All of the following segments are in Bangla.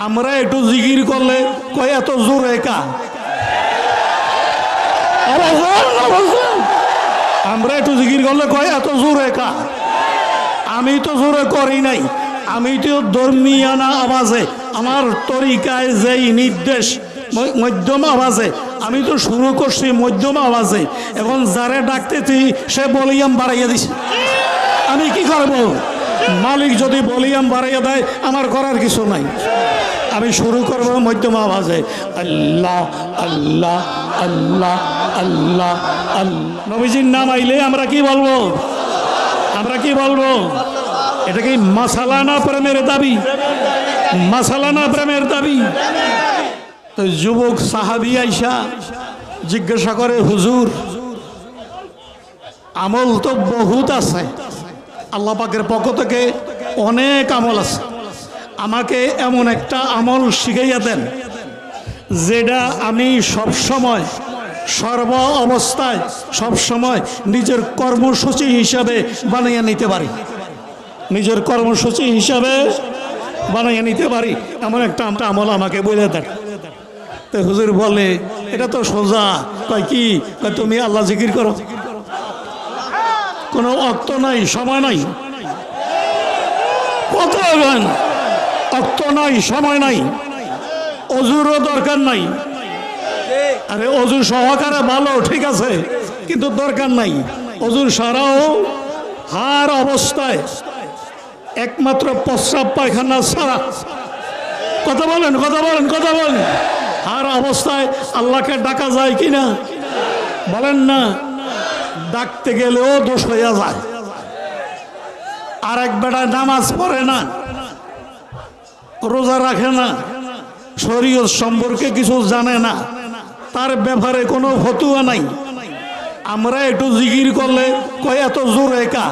আমরা একটু জিকির করলে কয় এত জোরে কা, আমরা একটু জিকির করলে কয় এত জোরে কা। আমি তো জোরে করি নাই, আমি তো ধর্মীয়ানা আওয়াজে আমার তরিকায় যেই নির্দেশ মধ্যম আওয়াজে আমি তো শুরু করছি মধ্যম আওয়াজে। এখন যারে ডাকতেছি সে ভলিউম বাড়াইয়া দিছে, আমি কি করব? মালিক যদি ভলিউম বাড়াইয়া দেয় আমার করার কিছু নাই। আমি শুরু করব মধ্যম আওয়াজে, আল্লাহ আল্লাহ আল্লাহ আল্লাহ আল্লাহ। নবীজির নাম আইলে আমরা কি বলবো? আমরা কি বলবো? এটা কি মাসালানা প্রেমের দাবি? মাসালানা প্রেমের দাবি? তো যুবক সাহাবী আইসা জিজ্ঞাসা করে, হুজুর আমল তো বহুত আছে, আল্লাহ পাকের পক্ষ থেকে অনেক আমল আছে, আমাকে এমন একটা আমল শিখাইয়া দেন যেটা আমি সবসময় সর্ব অবস্থায় সবসময় নিজের কর্মসূচি হিসাবে বানিয়ে নিতে পারি, নিজের কর্মসূচি হিসাবে বানিয়ে নিতে পারি, এমন একটা আমল আমাকে বলে দেন। তো হুজুর বলে, এটা তো সোজা। কয় কি? কয় তুমি আল্লাহ জিকির করো, কোনো অক্ত নাই, সময় নাই, কত অক্ত নাই, সময় নাই, অজুরও দরকার নাই। আরে অজু সহকারে ভালো, ঠিক আছে, কিন্তু দরকার নাই। অজুর সারাও হার অবস্থায় একমাত্র প্রস্রাব পায়খানা ছাড়া, কথা বলেন, কথা বলেন, কথা বলেন, হার অবস্থায় আল্লাহকে ডাকা যায় কিনা বলেন না? ডাকতে গেলেও দোষ হইয়া যায়। আর এক বেটা নামাজ পড়ে না, রোজা রাখে না, শরীয়ত সম্পর্কে কিছু জানে না, তার ব্যাপারে কোনো ফতুয়া নাই। আমরা একটু জিকির করলে কয় এত জোরে কা,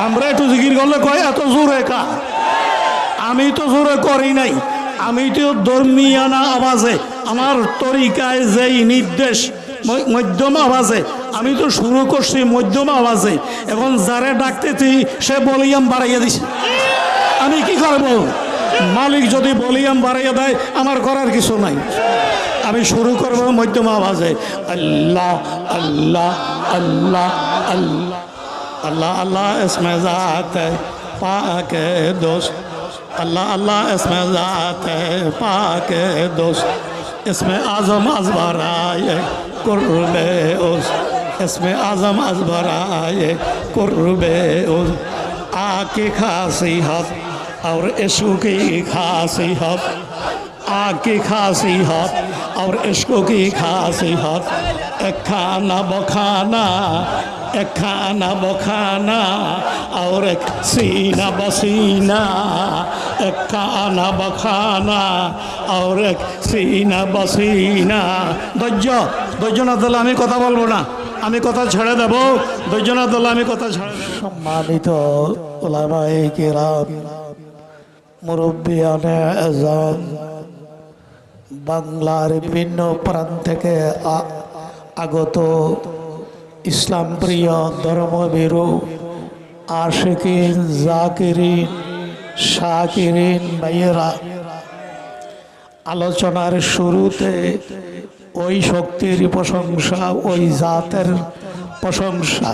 আমরা একটু জিকির করলে কয় এত জোরে কা। আমি তো জোরে করি নাই, আমি তো ধর্মীয়ানা আওয়াজে আমার তরিকায় যেই নির্দেশ মধ্যম আওয়াজে আমি তো শুরু করছি মধ্যম আওয়াজে। এখন যারে ডাকতেছি সে ভলিউম বাড়াইয়া দিছে, আমি কি করব? মালিক যদি ভলিউম বাড়াইয়া দেয় আমার করার কিছু নাই। আমি শুরু করব মধ্যম আওয়াজে, আল্লাহ আল্লাহ আল্লাহ আল্লাহ আল্লাহ আল্লাহ ইসমে জাত পাক দোস্ত, अल्लाह अल्लाह इसमें ज़ात है पाक दोस्त, इसमें आज़म अज़बराए कुर्बे उस, इसमें आज़म अज़बराए कुर्बे उस। आकी खासी हद और इश्क़ की खासी हद, आग की खासी हद और इश्क़ की खासी हद। एक खाना बखाना, एक खाना बखाना और एक सीना बसीना, एक खाना बखाना और एक सीना बसीना। ধৈর্য না দিলে আমি কথা বলবো না, আমি কথা ছেড়ে দেব। ধৈর্য না দিলে আমি কথা ছেড়ে দেব। সম্মানিত উলামায়ে কিরাম, মুরব্বিয়ানে আযম, বাংলার বিভিন্ন প্রান্ত থেকে আগত ইসলাম প্রিয় ধর্মভীরু আশিকিন, জাকিরিন, শাকিরিন ভাইয়েরা, আলোচনার শুরুতে ওই শক্তির প্রশংসা, ওই জাতের প্রশংসা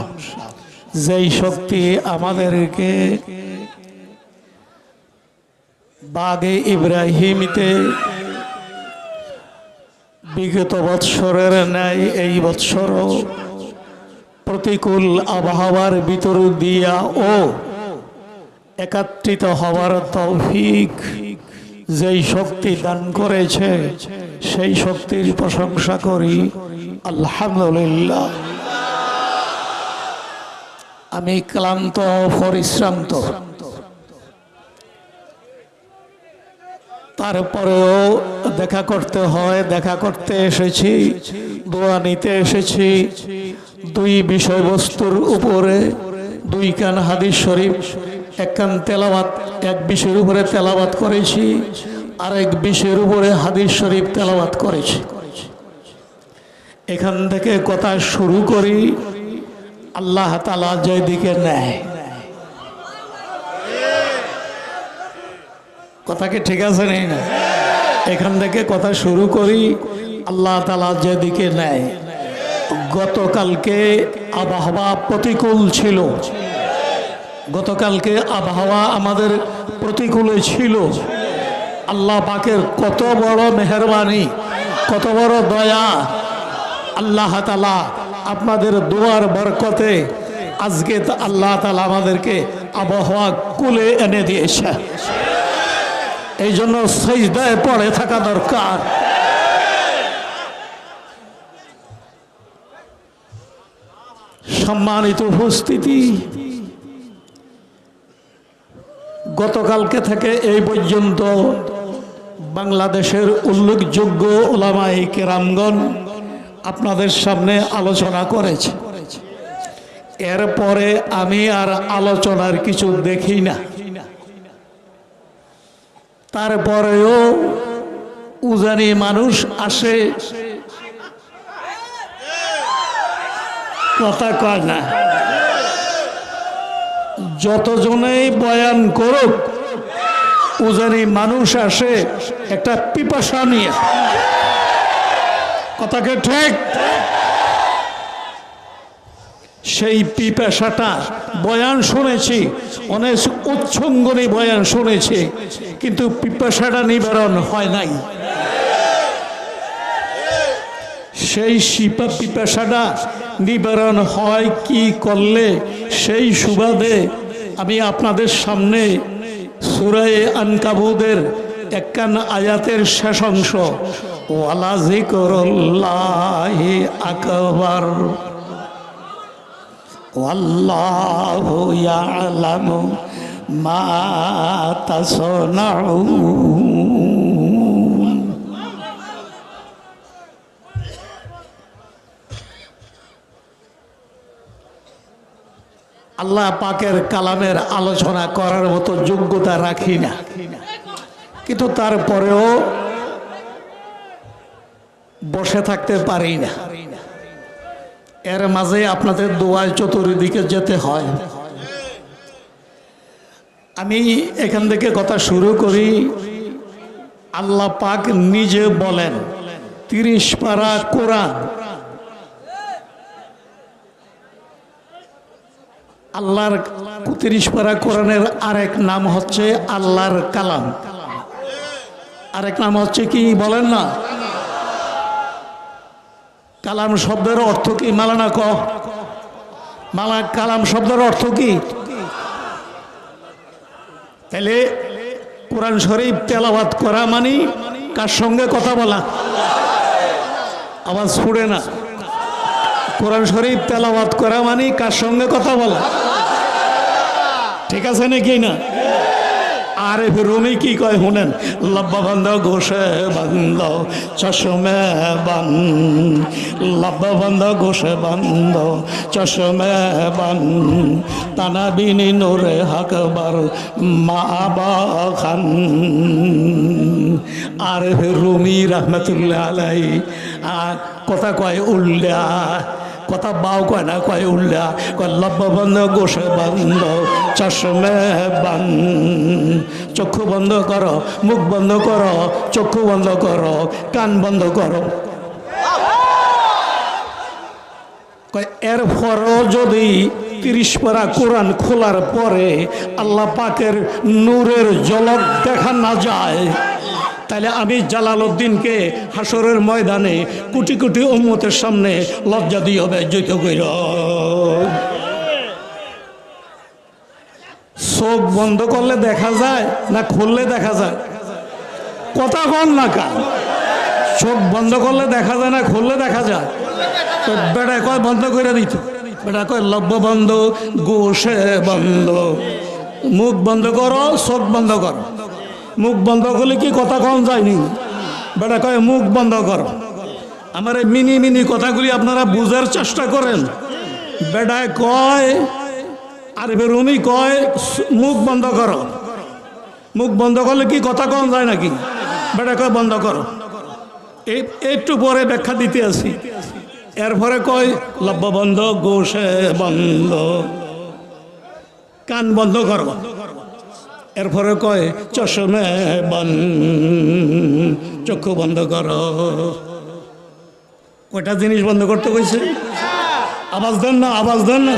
যেই শক্তি আমাদেরকে বাগে ইব্রাহিমিতে বিগত বৎসরের ন্যায় এই বৎসরও প্রতিকূল আবহাওয়ার ভিতর দিয়া ও একত্রিত হওয়ার তৌফিক যেই শক্তি দান করেছে সেই শক্তির প্রশংসা করি আলহামদুলিল্লাহ। আমি ক্লান্ত পরিশ্রান্ত, তারপরেও দেখা করতে হয়, দেখা করতে এসেছি, দোয়া নিতে এসেছি। দুই বিষয়বস্তুর উপরে দুই কান হাদিস শরীফ, এক কান তেলাওয়াত, এক বিষয়ের উপরে তেলাওয়াত করেছি, আরেক বিষয়ের উপরে হাদিস শরীফ তেলাওয়াত করেছি। এখান থেকে কথা শুরু করি, আল্লাহ তাআলা যেদিকে নেয় কথা কি ঠিক আছে নেই না? এখান থেকে কথা শুরু করি। আল্লাহ তাআলা যেদিকে নেয়। গতকালকে আবহাওয়া প্রতিকূল ছিল, গতকালকে আবহাওয়া আমাদের প্রতিকূলে ছিল। আল্লাহ পাকের কত বড় মেহেরবানি, কত বড় দয়া। আল্লাহ তাআলা আপনাদের দোয়ার বরকতে আজকে আল্লাহ তাআলা আমাদেরকে আবহাওয়া কুলে এনে দিয়েছে। এই জন্য সিজদায় পড়ে থাকা দরকার। সম্মানিত উপস্থিতি, গতকালকে থেকে এই পর্যন্ত বাংলাদেশের উল্লেখযোগ্য উলামায়ে কেরামগণ আপনাদের সামনে আলোচনা করেছে। এরপরে আমি আর আলোচনার কিছু দেখি না। তারপরেও উজানি মানুষ আসে, কথা কয় না। যতজনেই বয়ান করুক, উজানি মানুষ আসে একটা পিপাসা নিয়ে। কথাকে ঠিক। সেই পিপাসাটা বয়ান শুনেছি, অনেক উচ্ছঙ্গনী বয়ান শুনেছি, কিন্তু পিপাসাটা নিবারণ হয় নাই। সেই পিপাসাটা নিবারণ হয় কি করলে? সেই সুবাদে আমি আপনাদের সামনে সূরা আনকাবুতের 51 আয়াতের শেষ অংশ, ওয়ালা যিকরুল্লাহি আকবার ওয়াল্লাহু ইয়ালামু মা তাসনাউন। আল্লাহ পাকের কালামের আলোচনা করার মতো যোগ্যতা রাখি না, কিন্তু তারপরেও বসে থাকতে পারি না। এর মাঝে আপনাদের দোয়ায় চতুর্দিকে যেতে হয়। আমি এখান থেকে কথা শুরু করি। আল্লাহ পাক নিজে বলেন 30 পারা কোরআন, আল্লাহর 30 পারা কোরআনের আরেক নাম হচ্ছে আল্লাহর কালাম। আরেক নাম হচ্ছে কি বলেন না? কালাম শব্দের অর্থ কি? মালানা ক মালা কালাম শব্দের অর্থ কি? তাহলে কোরআন শরীফ তেলাওয়াত করা মানে কার সঙ্গে কথা বলা? আওয়াজ ফুড়ে না। কোরআন শরীফ তেলাওয়াত করা মানে কার সঙ্গে কথা বলা? ঠিক আছে নাকি না? আর রুমি কি কয় শুনেন? লব্বা বন্ধ ঘোষে বন্ধ চশমে বন, লব্বা বন্ধ ঘোষে বন্ধ চশমে বন, তানা বিনি নূরে আকবার মা বাখান। আর রুমি রহমতুল্লাহ আলাইহি কথা কয় উল্লা, কথা বাও কয় না, কয় উল্লা। কয় লব্বা বন্ধ গোসে বন্ধ চশমে বন, চক্ষু বন্ধ করো, মুখ বন্ধ করো, চক্ষু বন্ধ করো, কান বন্ধ করো। এরপরও যদি 30 পারা কোরআন খোলার পরে আল্লাহ পাকের নূরের ঝলক দেখা না যায়, তাহলে আমি জালালউদ্দিনকে হাসরের ময়দানে কোটি কোটি উম্মতের সামনে লজ্জা দিয়ে বেজ্জত কইর। চোখ বন্ধ করলে দেখা যায় না খুললে দেখা যায়? কথা কন না কা? চোখ বন্ধ করলে দেখা যায় না খুললে দেখা যায়? তো বেটা কয় বন্ধ করে দিত, বেটা কয় লব্ব বন্ধ গোসে বন্ধ, মুখ বন্ধ করো, চোখ বন্ধ করো। মুখ বন্ধ করলে কি কথা কম যায়নি? বেটা কয় মুখ বন্ধ করো। আমার এই মিনি মিনি কথাগুলি আপনারা বুঝার চেষ্টা করেন। বেটায় কয় আর রুমি কয় মুখ বন্ধ করো। মুখ বন্ধ করলে কি কথা কম যায় নাকি? বেটা কয় বন্ধ করো। একটু পরে ব্যাখ্যা দিতে আসি। এরপরে কয় লব্ব বন্ধ গোসে বন্ধ, কান বন্ধ করো। এরপরে কয় চশমে বন, চক্ষু বন্ধ করো। কয়টা জিনিস বন্ধ করতে কইছে? আওয়াজ দেন না, আওয়াজ দেন না।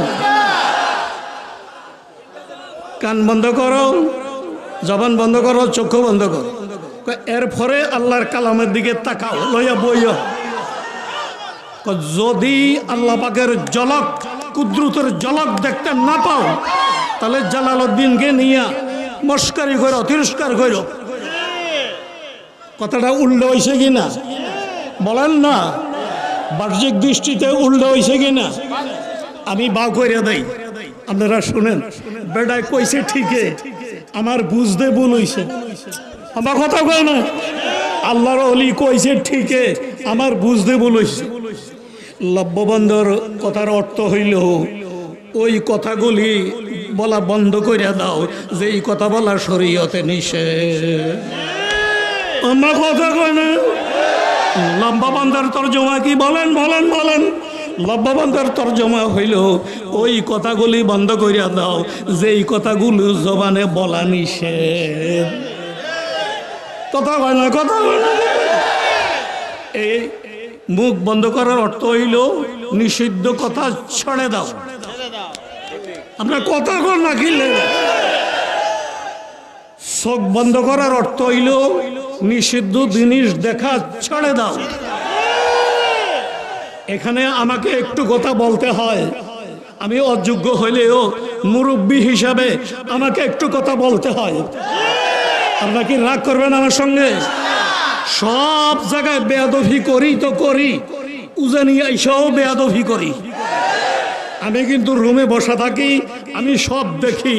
কান বন্ধ করো, জবান বন্ধ করো, চক্ষু বন্ধ করো। এরপরে আল্লাহর কালামের দিকে তাকাও, লইয়া বইয়া। যদি আল্লাহ পাকের ঝলক, কুদরতের ঝলক দেখতে না পাও, তাহলে জালালউদ্দিনকে নিয়ে মস্কারি করো, তিরস্কার করো। কথাটা উল্টো হয়েছে কিনা বলেন না? বাহ্যিক দৃষ্টিতে উল্টো হয়েছে কিনা? আমি বাউ করে দেই, আপনারা শুনেন। বেটায় কইছে ঠিকই, আমার বুঝতে ভুল হইছে। আমার কথা কয় না, আল্লাহর ওলি কইছে ঠিকই, আমার বুঝতে ভুল হইছে। লব্যবন্ধর কথার অর্থ হইল ওই কথাগুলি বলা বন্ধ করে দাও, যে এই কথা বলা শরীয়তে নিষেধ। আমার কথা কয় না। লব্যবন্ধের তর্জমা কি বলেন বলেন বলেন? লব্যবন্ধের তর্জমা হইল ওই কথাগুলি বন্ধ করিয়া দাও, যে এই কথাগুলো জবানে বলা নিষেধ। কথা কয় না, কথা কয় না। এই মুখ বন্ধ করার অর্থ হইল নিষিদ্ধ কথা ছড়ে দাও। আপনার কথা কর না কিনলে। চোখ বন্ধ করার অর্থ হইল নিষিদ্ধ জিনিস দেখা ছড়ে দাও। এখানে আমাকে একটু কথা বলতে হয়, আমি অযোগ্য হইলেও মুরব্বী হিসাবে আমাকে একটু কথা বলতে হয়। আপনারা কি রাগ করবেন আমার সঙ্গে? সব জায়গায় বেয়াদবি করি তো করি, উজানি আইসাও বেয়াদবি করি। আমি কিন্তু রুমে বসা থাকি, আমি সব দেখি।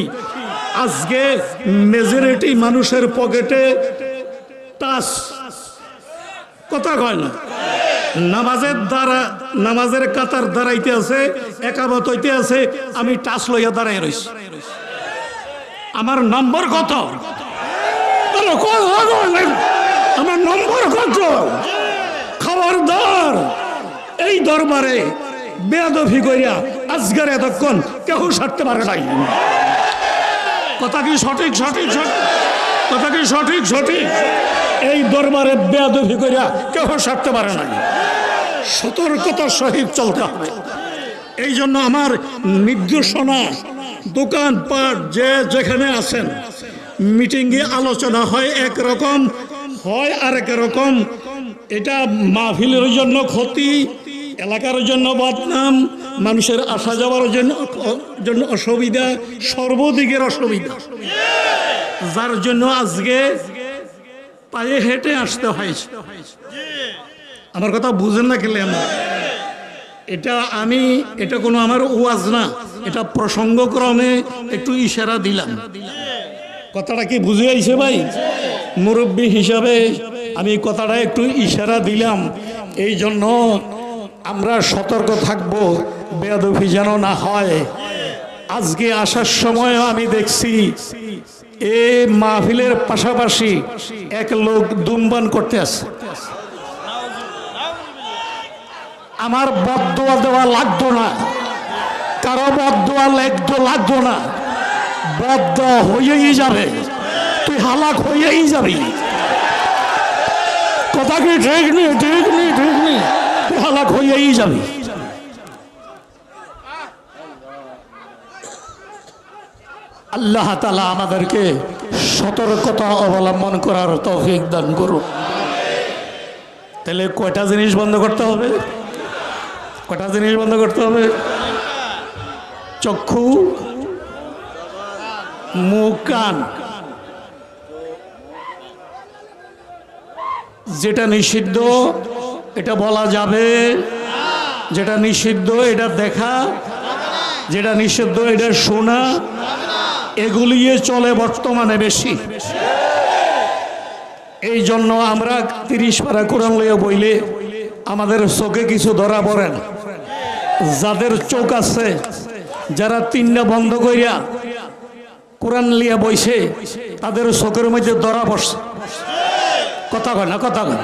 আজকে মেজরিটি মানুষের পকেটে টাচ, কথা কয় না। নামাজের দ্বারা, নামাজের কাতার দাঁড়াইতে আছে, একামত হইতে আছে, আমি টাচ লইয়া দাঁড়াই রইছি। আমার নম্বর কত? আমার নম্বর কত? খবরদার এই দরবারে বেয়াদবি কইরা আজকের এতক্ষণ কেউ সারতে পারে নাই। কথা কি সঠিক? সঠিক সঠিক কথা কি সঠিক? সঠিক। এই দরবারে বেয়াদবি কইরা কেউ সারতে পারে নাই। সতর্কতার সহিত চলতে হবে। এই জন্য আমার নির্দেশনা, দোকানপাট যে যেখানে আছেন, মিটিংয়ে আলোচনা হয় একরকম, হয় আরেক রকম। এটা মাহফিলের জন্য ক্ষতি, এলাকার জন্য বদনাম, মানুষের আসা যাওয়ার জন্য অসুবিধা, সর্বদিকের অসুবিধা। যার জন্য আজকে পায়ে হেঁটে আসতে হয়েছে। আমার কথা বুঝেন না খেলে আমরা এটা কোনো আমার ওয়াজ না, এটা প্রসঙ্গক্রমে একটু ইশারা দিলাম। কথাটা কি বুঝে আইছে ভাই? মুরব্বী হিসাবে আমি কথাটা একটু ইশারা দিলাম। এই জন্য আমরা সতর্ক থাকব, বেয়াদবি যেন না হয়। আজকে আসার সময় আমি দেখছি এই মাহফিলের পাশাপাশি এক লোক ধূমপান করতে আসে। আমার বদদোয়া দেওয়া লাগতো না, কারো বদদোয়া লাগতো না। বদদোয়া হয়েই যাবে, তুই হালাক হয়েই যাবি। কথা কি ঠিক নেই? ঠিক নেই, ঠিক নেই, তুই হালাক হয়েই যাবি। আল্লাহ তাআলা আমাদেরকে সতর্কতা অবলম্বন করার তৌফিক দান করুন। তাহলে কয়টা জিনিস বন্ধ করতে হবে? কয়টা জিনিস বন্ধ করতে হবে? চক্ষু, মুখ, কান। যেটা নিষিদ্ধ এটা বলা যাবে, যেটা নিষিদ্ধ এটা দেখা, যেটা নিষিদ্ধ এটা শোনা, এগুলিয়ে চলে বর্তমানে বেশি। এই জন্য আমরা 30 পারা কোরআন লইয়া বইলে আমাদের চোখে কিছু ধরা পড়ে না। যাদের চোখ আছে, যারা 3টা বন্ধ করিয়া কোরআন লিয়া বইছে, তাদের চোখের মধ্যে ধরা পড়ছে। কথা কয় না, কথা কয়।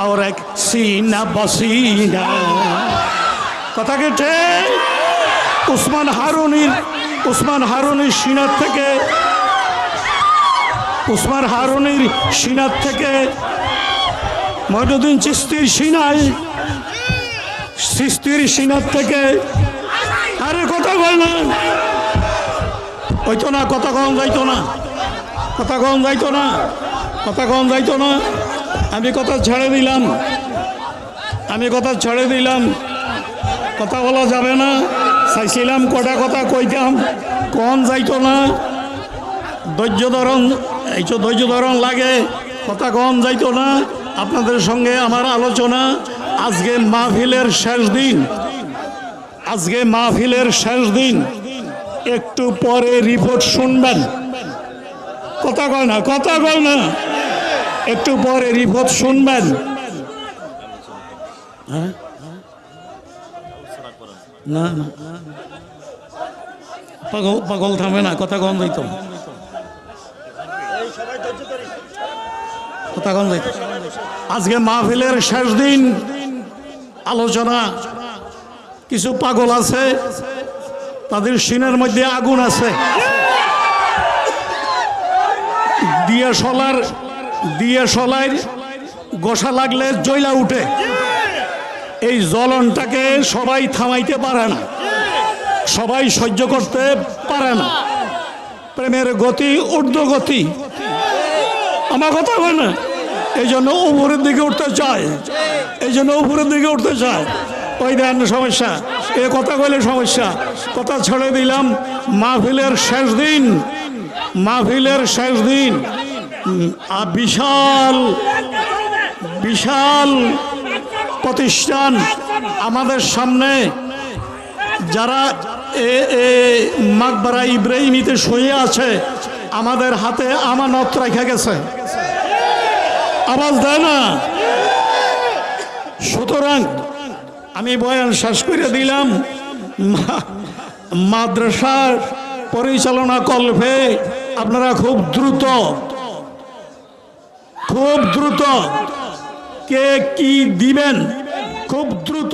और एक सीना बसीना কথা কি ঠিক উসমান হারুনির সিনাত থেকে মঈনুদ্দিন চিশতির সিনাত থেকে আরে কথা বল না হইতো না কথা কম যাইতো না আমি কথা ছেড়ে দিলাম কথা বলা যাবে না চাইছিলাম কটা কথা কইতাম কম যাইতো না ধৈর্য ধরন লাগে কথা কম যাইতো না আপনাদের সঙ্গে আমার আলোচনা আজকে মাহফিলের শেষ দিন একটু পরে রিপোর্ট শুনবেন কথা কয় না একটু পরে রিপোর্ট শুনবেন না পাগল থামে না কথা কম যাইতো আজকে মাহফিলের শেষ দিন আলোচনা কিছু পাগল আছে তাদের সিনের মধ্যে আগুন আছে দিয়ে সলার গোসা লাগলে জ্বলা উঠে এই জ্বলনটাকে সবাই থামাইতে পারে না সবাই সহ্য করতে পারে না প্রেমের গতি ঊর্ধ্বগতি আমার কথা হয় না এই জন্য উপরের দিকে উঠতে চায় ওই দেন সমস্যা এ কথা কইলে সমস্যা কথা ছেড়ে দিলাম মাহফিলের শেষ দিন বিশাল প্রতিষ্ঠান আমাদের সামনে যারা মাকবারা ইব্রাহিমিতে শুয়ে আছে আমাদের হাতে আমানত রেখে গেছে আওয়াজ দেয় না সুতরাং আমি বয়ান শেষ করে দিলাম মাদ্রাসার পরিচালনা কল্পে আপনারা খুব দ্রুত কে কি দিবেন খুব দ্রুত